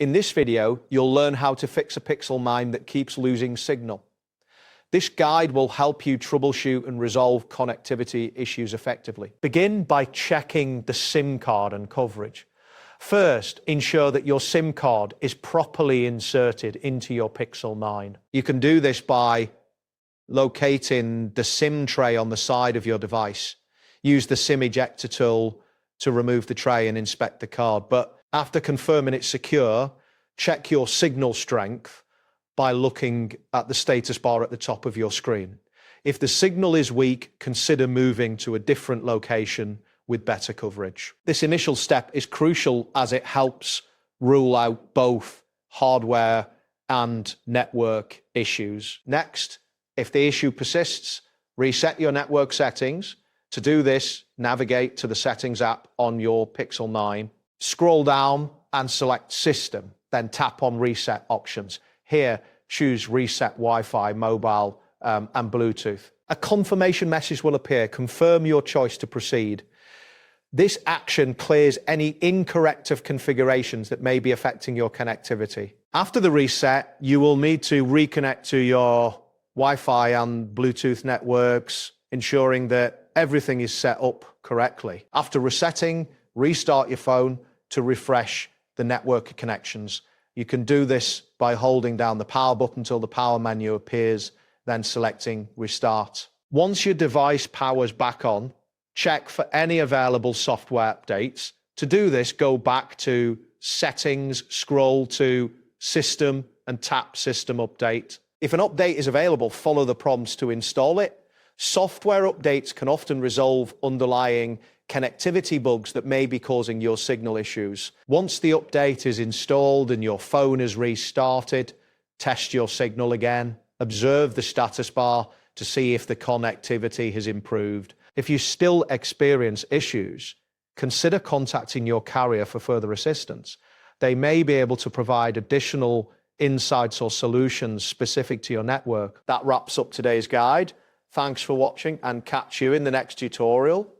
In this video, you'll learn how to fix a Pixel mine that keeps losing signal. This guide will help you troubleshoot and resolve connectivity issues effectively. Begin by checking the SIM card and coverage. First, ensure that your SIM card is properly inserted into your Pixel mine. You can do this by locating the SIM tray on the side of your device. Use the SIM ejector tool to remove the tray and inspect the card. But after confirming it's secure, check your signal strength by looking at the status bar at the top of your screen. If the signal is weak, consider moving to a different location with better coverage. This initial step is crucial as it helps rule out both hardware and network issues. Next, if the issue persists, reset your network settings. To do this, navigate to the Settings app on your Pixel 9. Scroll down and select System, then tap on Reset options. Here, choose Reset Wi-Fi, Mobile, and Bluetooth. A confirmation message will appear. Confirm your choice to proceed. This action clears any incorrect configurations that may be affecting your connectivity. After the reset, you will need to reconnect to your Wi-Fi and Bluetooth networks, ensuring that everything is set up correctly. After resetting, restart your phone to refresh the network connections. You can do this by holding down the power button until the power menu appears, then selecting Restart. Once your device powers back on, check for any available software updates. To do this, go back to Settings, scroll to System, and tap System Update. If an update is available, follow the prompts to install it. Software updates can often resolve underlying connectivity bugs that may be causing your signal issues. Once the update is installed and your phone is restarted, test your signal again. Observe the status bar to see if the connectivity has improved. If you still experience issues, consider contacting your carrier for further assistance. They may be able to provide additional insights or solutions specific to your network. That wraps up today's guide. Thanks for watching and catch you in the next tutorial.